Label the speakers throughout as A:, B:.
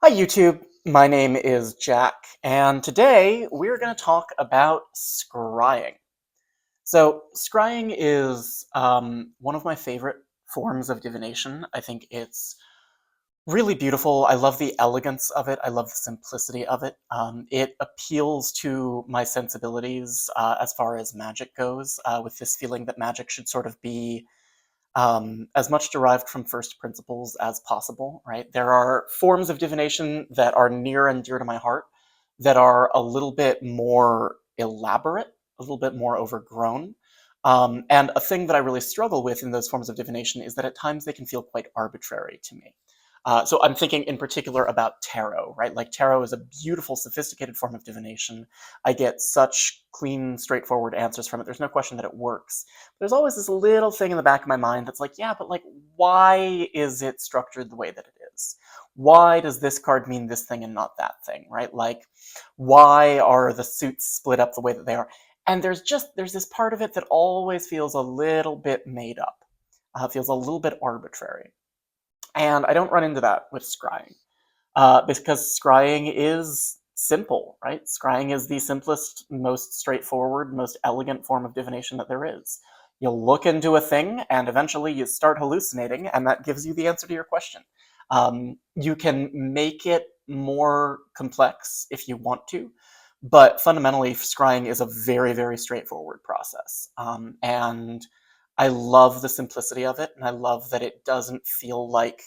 A: Hi YouTube, my name is Jack, and today we're going to talk about scrying. So, scrying is one of my favorite forms of divination. I think it's really beautiful. I love the elegance of it. I love the simplicity of it. It appeals to my sensibilities as far as magic goes, with this feeling that magic should sort of be as much derived from first principles as possible, right? There are forms of divination that are near and dear to my heart that are a little bit more elaborate, a little bit more overgrown. And a thing that I really struggle with in those forms of divination is that at times they can feel quite arbitrary to me. So I'm thinking in particular about tarot, right? Like tarot is a beautiful, sophisticated form of divination. I get such clean, straightforward answers from it. There's no question that it works. There's always this little thing in the back of my mind that's like, yeah, but like, why is it structured the way that it is? Why does this card mean this thing and not that thing, right? Like, why are the suits split up the way that they are? And there's this part of it that always feels a little bit made up, feels a little bit arbitrary. And I don't run into that with scrying, because scrying is simple, right? Scrying is the simplest, most straightforward, most elegant form of divination that there is. You look into a thing, and eventually you start hallucinating, and that gives you the answer to your question. You can make it more complex if you want to, but fundamentally, scrying is a very, very straightforward process. And I love the simplicity of it, and I love that it doesn't feel like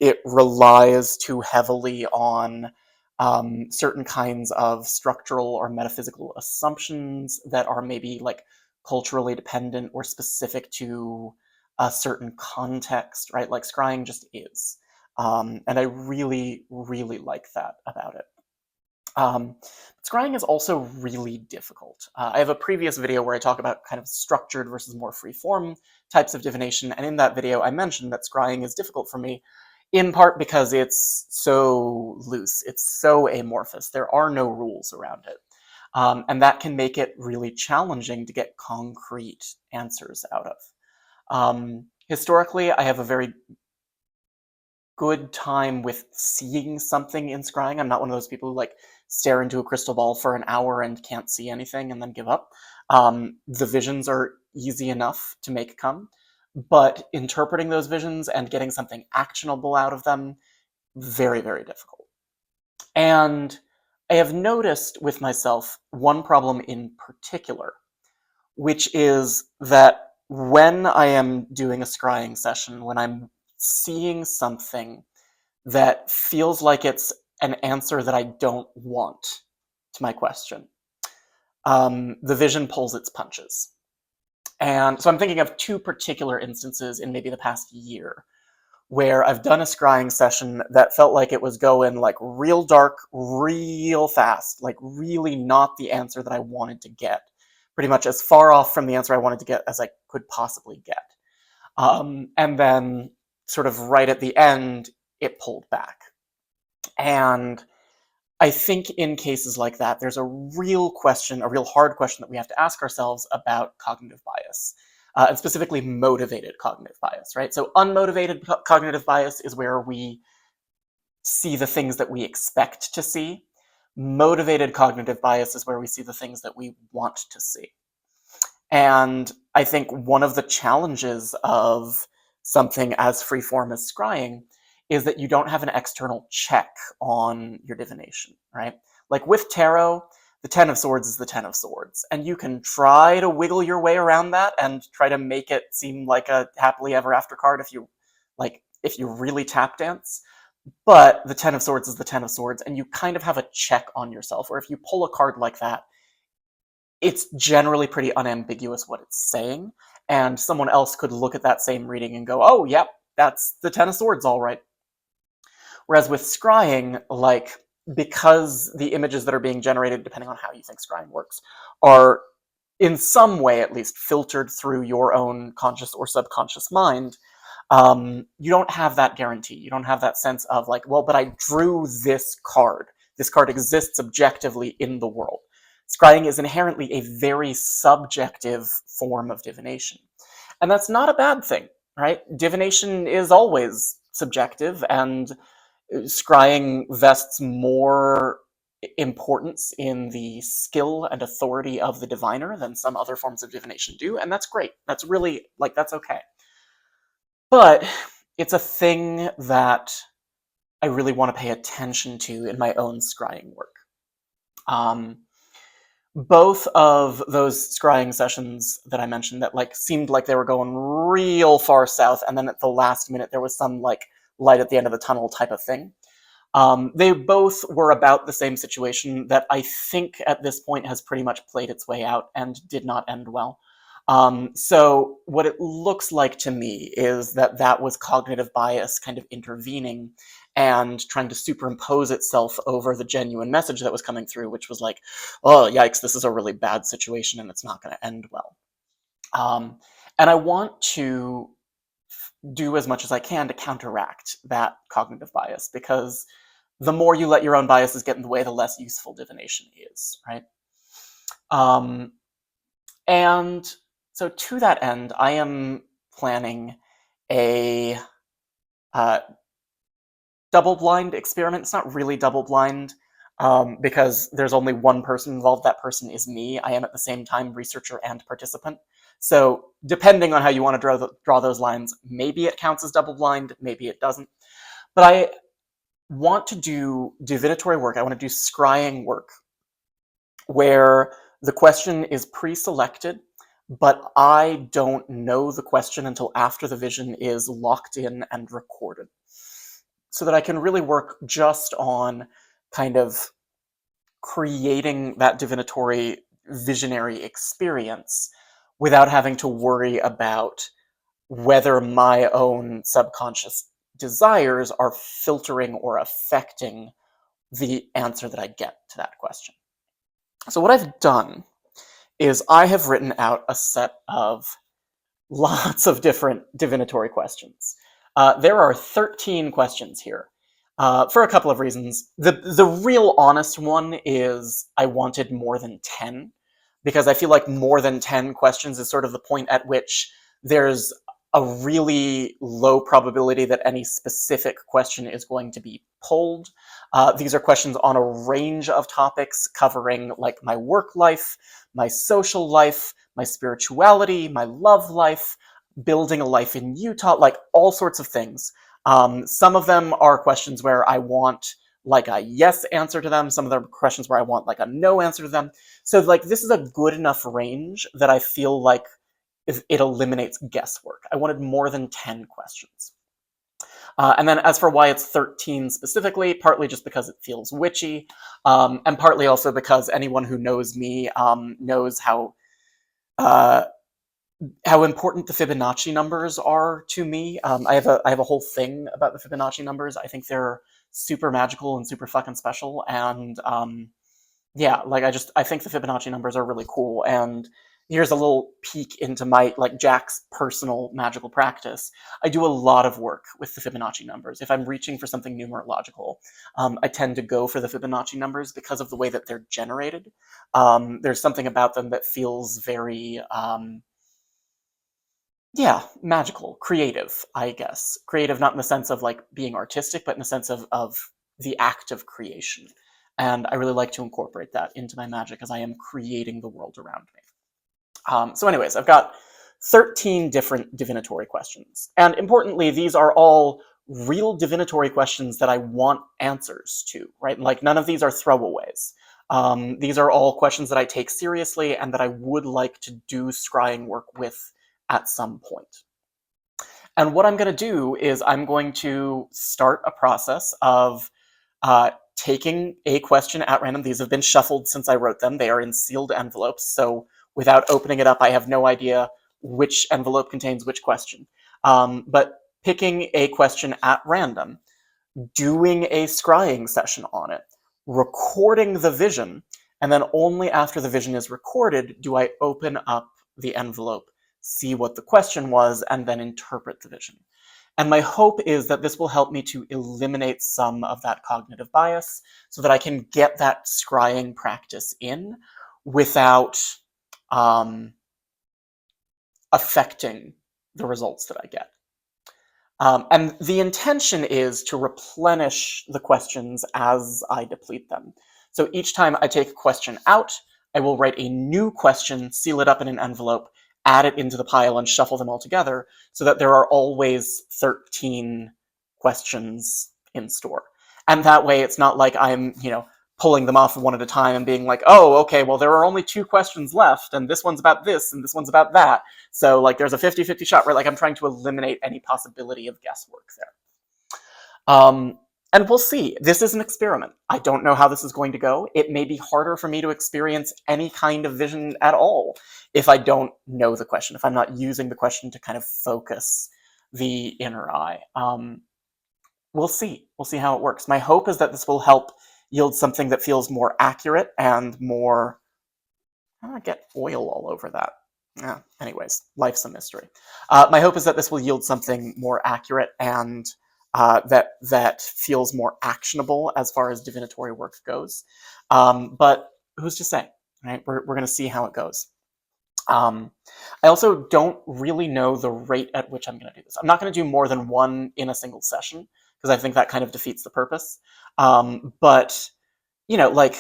A: it relies too heavily on certain kinds of structural or metaphysical assumptions that are maybe like culturally dependent or specific to a certain context, right? Like scrying just is. And I really, really like that about it. Scrying is also really difficult. I have a previous video where I talk about kind of structured versus more free-form types of divination, and in that video I mentioned that scrying is difficult for me, in part because it's so loose, it's so amorphous, there are no rules around it. And that can make it really challenging to get concrete answers out of. Historically, I have a very good time with seeing something in scrying. I'm not one of those people who like stare into a crystal ball for an hour and can't see anything and then give up. The visions are easy enough to make come, but interpreting those visions and getting something actionable out of them, very, very difficult. And I have noticed with myself one problem in particular, which is that when I am doing a scrying session, when I'm seeing something that feels like it's an answer that I don't want to my question, the vision pulls its punches. And so I'm thinking of two particular instances in maybe the past year where I've done a scrying session that felt like it was going like real dark, real fast, like really not the answer that I wanted to get. Pretty much as far off from the answer I wanted to get as I could possibly get. And then sort of right at the end, it pulled back. And I think in cases like that, there's a real question, a real hard question that we have to ask ourselves about cognitive bias, and specifically motivated cognitive bias, right? So unmotivated cognitive bias is where we see the things that we expect to see. Motivated cognitive bias is where we see the things that we want to see. And I think one of the challenges of something as freeform as scrying is that you don't have an external check on your divination, right? Like with tarot, the Ten of Swords is the Ten of Swords, and you can try to wiggle your way around that and try to make it seem like a happily ever after card if you really tap dance. But the Ten of Swords is the Ten of Swords, and you kind of have a check on yourself, or if you pull a card like that, it's generally pretty unambiguous what it's saying, and someone else could look at that same reading and go, oh, yep, that's the Ten of Swords, all right. Whereas with scrying, like, because the images that are being generated, depending on how you think scrying works, are in some way at least filtered through your own conscious or subconscious mind, you don't have that guarantee. You don't have that sense of like, well, but I drew this card. This card exists objectively in the world. Scrying is inherently a very subjective form of divination. And that's not a bad thing, right? Divination is always subjective, and Scrying vests more importance in the skill and authority of the diviner than some other forms of divination do, and that's great. That's really, like, that's okay. But it's a thing that I really want to pay attention to in my own scrying work. Both of those scrying sessions that I mentioned that like seemed like they were going real far south, and then at the last minute there was some like light at the end of the tunnel type of thing. They both were about the same situation that I think at this point has pretty much played its way out and did not end well. So what it looks like to me is that that was cognitive bias kind of intervening and trying to superimpose itself over the genuine message that was coming through, which was like, oh, yikes, this is a really bad situation and it's not going to end well. And I want to do as much as I can to counteract that cognitive bias, because the more you let your own biases get in the way, the less useful divination is, right? And so to that end, I am planning a double-blind experiment. It's not really double-blind, because there's only one person involved. That person is me. I am at the same time researcher and participant. So depending on how you want to draw those lines, maybe it counts as double-blind, maybe it doesn't. But I want to do divinatory work. I want to do scrying work where the question is pre-selected, but I don't know the question until after the vision is locked in and recorded, so that I can really work just on kind of creating that divinatory visionary experience without having to worry about whether my own subconscious desires are filtering or affecting the answer that I get to that question. So what I've done is I have written out a set of lots of different divinatory questions. There are 13 questions here, for a couple of reasons. The real honest one is I wanted more than 10, because I feel like more than 10 questions is sort of the point at which there's a really low probability that any specific question is going to be pulled. These are questions on a range of topics covering like my work life, my social life, my spirituality, my love life, building a life in Utah, like all sorts of things. Some of them are questions where I want like a yes answer to them. Some of them are questions where I want like a no answer to them. So like this is a good enough range that I feel like it eliminates guesswork. I wanted more than 10 questions. And then as for why it's 13 specifically, partly just because it feels witchy, and partly also because anyone who knows me knows uh, how important the Fibonacci numbers are to me. I have a whole thing about the Fibonacci numbers. I think they're super magical and super fucking special, and yeah, like I think the Fibonacci numbers are really cool. And here's a little peek into my like Jack's personal magical practice. I do a lot of work with the Fibonacci numbers. If I'm reaching for something numerological, I tend to go for the Fibonacci numbers because of the way that they're generated. There's something about them that feels very yeah, magical, creative, I guess. Creative not in the sense of like being artistic, but in the sense of the act of creation. And I really like to incorporate that into my magic as I am creating the world around me. So anyways, I've got 13 different divinatory questions. And importantly, these are all real divinatory questions that I want answers to, right? Like none of these are throwaways. These are all questions that I take seriously and that I would like to do scrying work with at some point. And what I'm going to do is I'm going to start a process of taking a question at random. These have been shuffled since I wrote them. They are in sealed envelopes, so without opening it up, I have no idea which envelope contains which question. But picking a question at random, doing a scrying session on it, recording the vision, and then only after the vision is recorded do I open up the envelope, see what the question was, and then interpret the vision. And my hope is that this will help me to eliminate some of that cognitive bias so that I can get that scrying practice in without affecting the results that I get. And the intention is to replenish the questions as I deplete them. So each time I take a question out, I will write a new question, seal it up in an envelope, add it into the pile, and shuffle them all together so that there are always 13 questions in store. And that way it's not like I'm, pulling them off one at a time and being like, oh, okay, well, there are only 2 questions left, and this one's about this, and this one's about that. So, like, there's a 50-50 shot, right? Like, I'm trying to eliminate any possibility of guesswork there. And we'll see. This is an experiment. I don't know how this is going to go. It may be harder for me to experience any kind of vision at all if I don't know the question, if I'm not using the question to kind of focus the inner eye. We'll see. We'll see how it works. My hope is that this will help yield something that feels more accurate and more... I get oil all over that. Anyways, life's a mystery. My hope is that this will yield something more accurate and that feels more actionable as far as divinatory work goes. But who's to say, right? We're going to see how it goes. I also don't really know the rate at which I'm going to do this. I'm not going to do more than one in a single session, because I think that kind of defeats the purpose. But, like,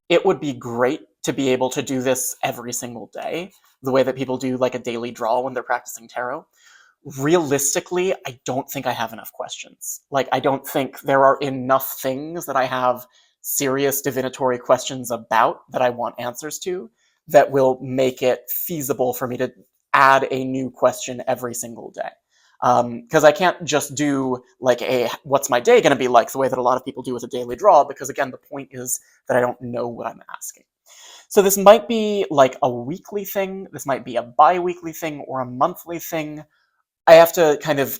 A: it would be great to be able to do this every single day, the way that people do like a daily draw when they're practicing tarot. Realistically, I don't think I have enough questions. Like, I don't think there are enough things that I have serious divinatory questions about that I want answers to that will make it feasible for me to add a new question every single day. Because I can't just do like a what's my day going to be like the way that a lot of people do with a daily draw, because again, the point is that I don't know what I'm asking. So this might be like a weekly thing, this might be a bi-weekly thing, or a monthly thing. I have to kind of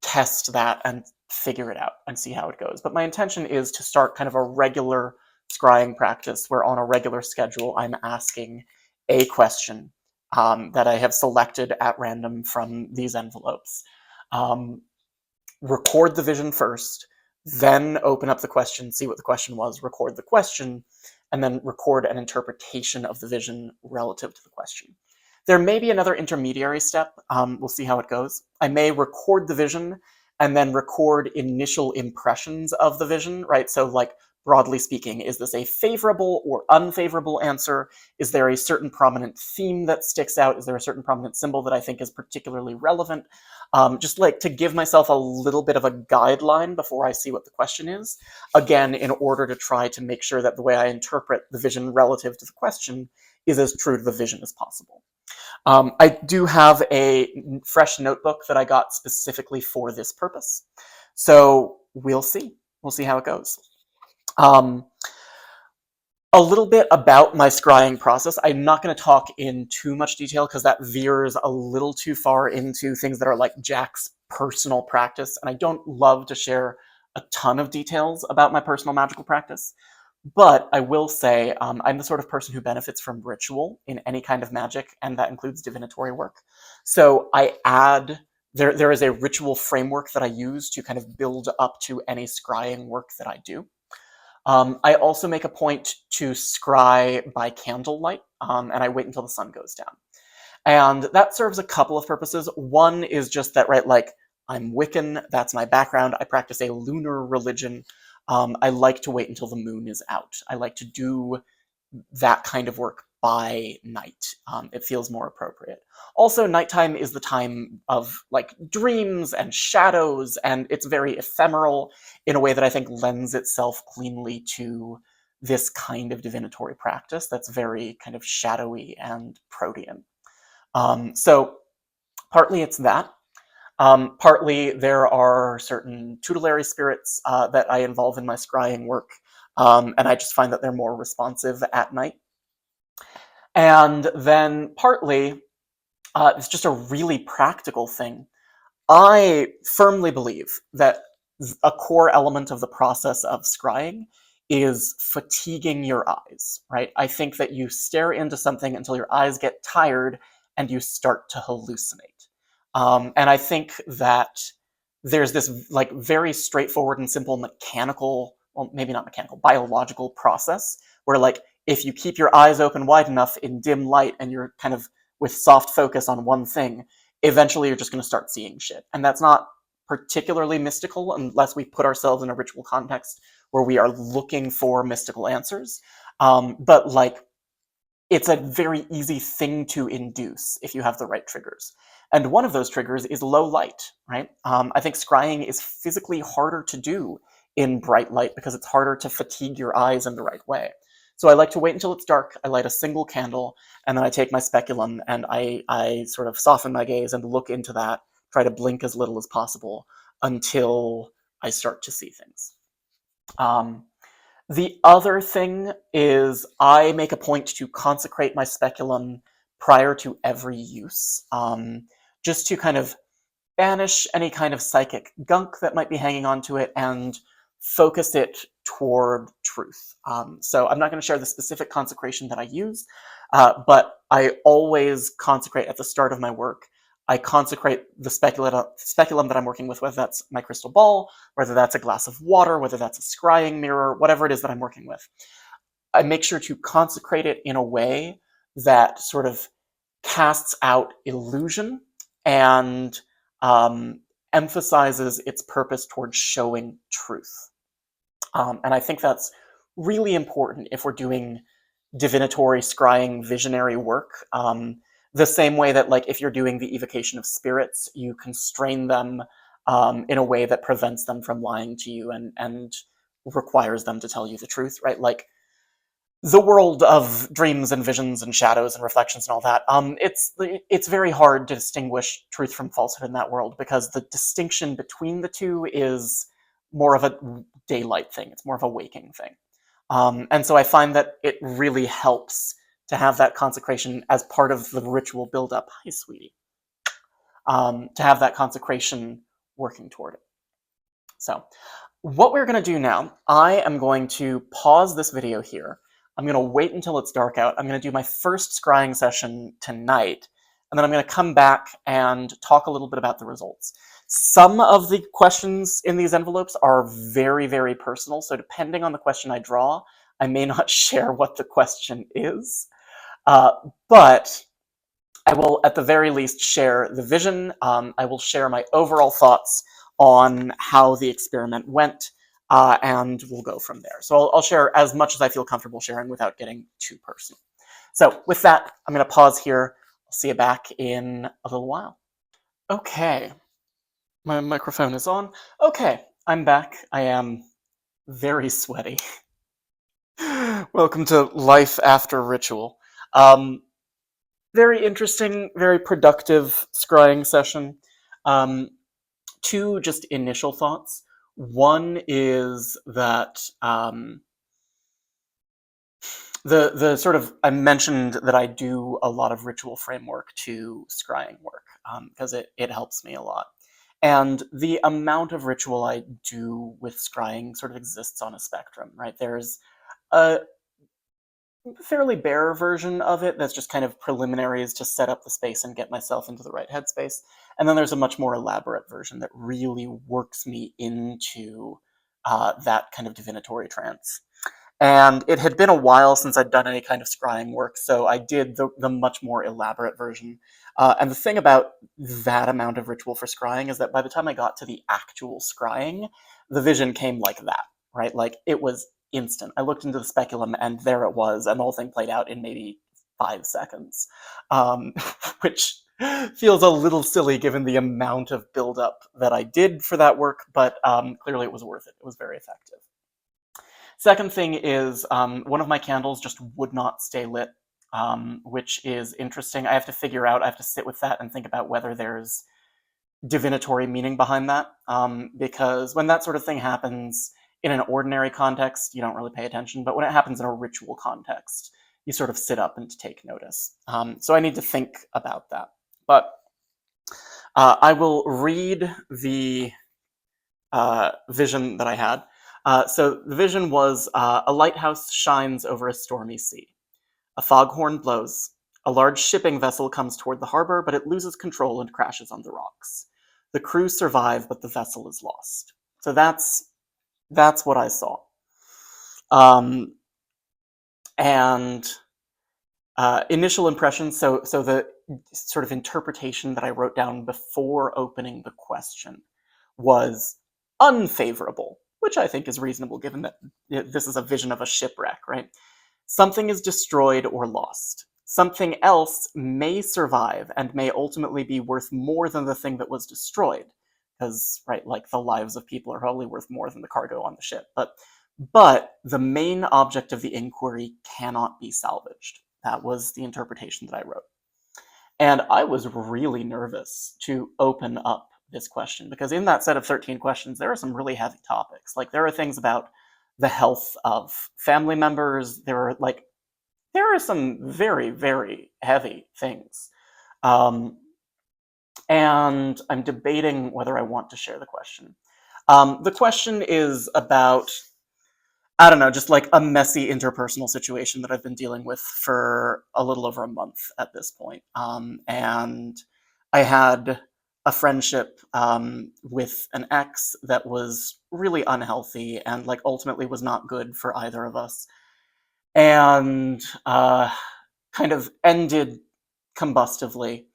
A: test that and figure it out and see how it goes. But my intention is to start kind of a regular scrying practice where on a regular schedule I'm asking a question that I have selected at random from these envelopes. Record the vision first, then open up the question, see what the question was, record the question, and then record an interpretation of the vision relative to the question. There may be another intermediary step. We'll see how it goes. I may record the vision and then record initial impressions of the vision, right? So like, broadly speaking, is this a favorable or unfavorable answer? Is there a certain prominent theme that sticks out? Is there a certain prominent symbol that I think is particularly relevant? Just like to give myself a little bit of a guideline before I see what the question is. Again, in order to try to make sure that the way I interpret the vision relative to the question is as true to the vision as possible. I do have a fresh notebook that I got specifically for this purpose. So we'll see. We'll see how it goes. A little bit about my scrying process. I'm not going to talk in too much detail because that veers a little too far into things that are like Jack's personal practice, and I don't love to share a ton of details about my personal magical practice. But I will say I'm the sort of person who benefits from ritual in any kind of magic, and that includes divinatory work. So I add, there is a ritual framework that I use to kind of build up to any scrying work that I do. I also make a point to scry by candlelight, and I wait until the sun goes down. And that serves a couple of purposes. One is just that, right, like, I'm Wiccan, that's my background, I practice a lunar religion. I like to wait until the moon is out. I like to do that kind of work by night. It feels more appropriate. Also, nighttime is the time of like dreams and shadows, and it's very ephemeral in a way that I think lends itself cleanly to this kind of divinatory practice that's very kind of shadowy and protean. So partly it's that. Partly there are certain tutelary spirits that I involve in my scrying work, and I just find that they're more responsive at night. And then partly, it's just a really practical thing. I firmly believe that a core element of the process of scrying is fatiguing your eyes, right? I think that you stare into something until your eyes get tired and you start to hallucinate. And I think that there's this like very straightforward and simple mechanical, well, maybe not mechanical, biological process where like if you keep your eyes open wide enough in dim light and you're kind of with soft focus on one thing, eventually you're just going to start seeing shit. And that's not particularly mystical unless we put ourselves in a ritual context where we are looking for mystical answers. But like, it's a very easy thing to induce if you have the right triggers. And one of those triggers is low light, right? I think scrying is physically harder to do in bright light because it's harder to fatigue your eyes in the right way. So I like to wait until it's dark, I light a single candle, and then I take my speculum and I sort of soften my gaze and look into that, try to blink as little as possible until I start to see things. The other thing is I make a point to consecrate my speculum prior to every use, just to kind of banish any kind of psychic gunk that might be hanging onto it and focus it toward truth. So I'm not going to share the specific consecration that I use, but I always consecrate at the start of my work. I consecrate the speculum that I'm working with, whether that's my crystal ball, whether that's a glass of water, whether that's a scrying mirror, whatever it is that I'm working with. I make sure to consecrate it in a way that sort of casts out illusion and emphasizes its purpose towards showing truth. And I think that's really important if we're doing divinatory, scrying, visionary work. The same way that, like, if you're doing the evocation of spirits, you constrain them in a way that prevents them from lying to you and requires them to tell you the truth, right? Like, the world of dreams and visions and shadows and reflections and all that, it's very hard to distinguish truth from falsehood in that world because the distinction between the two is more of a daylight thing. It's more of a waking thing. And so I find that it really helps to have that consecration as part of the ritual buildup. Hi, sweetie. To have that consecration working toward it. So what we're going to do now, I am going to pause this video here. I'm going to wait until it's dark out. I'm going to do my first scrying session tonight, and then I'm going to come back and talk a little bit about the results. Some of the questions in these envelopes are very, very personal, so depending on the question I draw, I may not share what the question is, but I will at the very least share the vision. I will share my overall thoughts on how the experiment went, and we'll go from there. So I'll share as much as I feel comfortable sharing without getting too personal. So with that, I'm going to pause here. I'll see you back in a little while. Okay, my microphone is on. Okay, I'm back. I am very sweaty. Welcome to Life After Ritual. Very interesting, very productive scrying session. Two just initial thoughts. One is that the sort of, I mentioned that I do a lot of ritual framework to scrying work because it helps me a lot. And the amount of ritual I do with scrying sort of exists on a spectrum, right? There's a fairly bare version of it that's just kind of preliminaries to set up the space and get myself into the right headspace. And then there's a much more elaborate version that really works me into that kind of divinatory trance. And it had been a while since I'd done any kind of scrying work, so I did the much more elaborate version. And the thing about that amount of ritual for scrying is that by the time I got to the actual scrying, the vision came like that, right? Like, it was instant. I looked into the speculum and there it was, and the whole thing played out in maybe 5 seconds, which feels a little silly given the amount of buildup that I did for that work, but clearly it was worth it. It was very effective. Second thing is one of my candles just would not stay lit, which is interesting. I have to figure out, I have to sit with that and think about whether there's divinatory meaning behind that, because when that sort of thing happens in an ordinary context, you don't really pay attention, but when it happens in a ritual context, you sort of sit up and take notice. So I need to think about that. But I will read the vision that I had. So the vision was a lighthouse shines over a stormy sea. A foghorn blows. A large shipping vessel comes toward the harbor, but it loses control and crashes on the rocks. The crew survive, but the vessel is lost. So that's what I saw. And initial impressions, so the sort of interpretation that I wrote down before opening the question was unfavorable, which I think is reasonable given that this is a vision of a shipwreck, right? Something is destroyed or lost. Something else may survive and may ultimately be worth more than the thing that was destroyed. Because, right, like the lives of people are probably worth more than the cargo on the ship. But the main object of the inquiry cannot be salvaged. That was the interpretation that I wrote. And I was really nervous to open up this question because in that set of 13 questions, there are some really heavy topics. Like there are things about the health of family members. There are some very, very heavy things. And I'm debating whether I want to share the question. The question is about, I don't know, just like a messy interpersonal situation that I've been dealing with for a little over a month at this point. And I had a friendship with an ex that was really unhealthy and like ultimately was not good for either of us. And kind of ended combustively,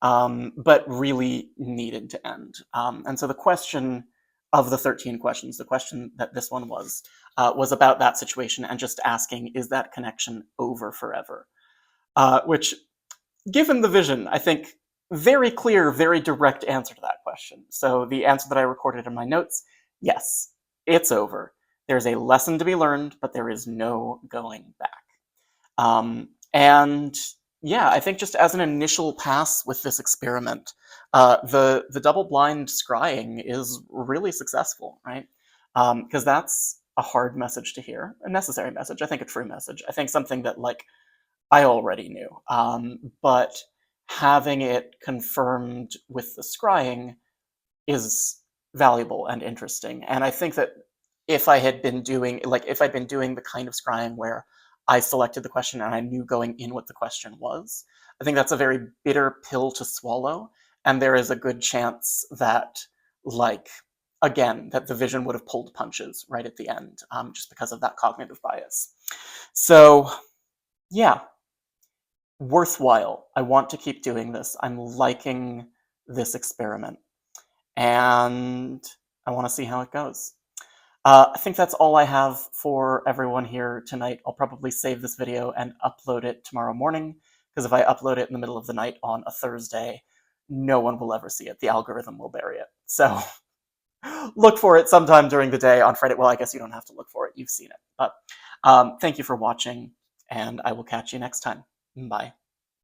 A: but really needed to end. And so the question of the 13 questions, the question that this one was about that situation and just asking, is that connection over forever? Which, given the vision, I think very clear, very direct answer to that question. So the answer that I recorded in my notes, yes, it's over. There's a lesson to be learned, but there is no going back. And yeah, I think just as an initial pass with this experiment, the double-blind scrying is really successful, right? Because that's a hard message to hear, a necessary message, I think a true message. I think something that like I already knew, but having it confirmed with the scrying is valuable and interesting. And I think that if I'd been doing the kind of scrying where I selected the question and I knew going in what the question was, I think that's a very bitter pill to swallow. And there is a good chance that, like, again, that the vision would have pulled punches right at the end, just because of that cognitive bias. So, yeah, worthwhile. I want to keep doing this. I'm liking this experiment. And I want to see how it goes. I think that's all I have for everyone here tonight. I'll probably save this video and upload it tomorrow morning, because if I upload it in the middle of the night on a Thursday, no one will ever see it. The algorithm will bury it. So look for it sometime during the day on Friday. Well, I guess you don't have to look for it. You've seen it. But thank you for watching, and I will catch you next time. Bye.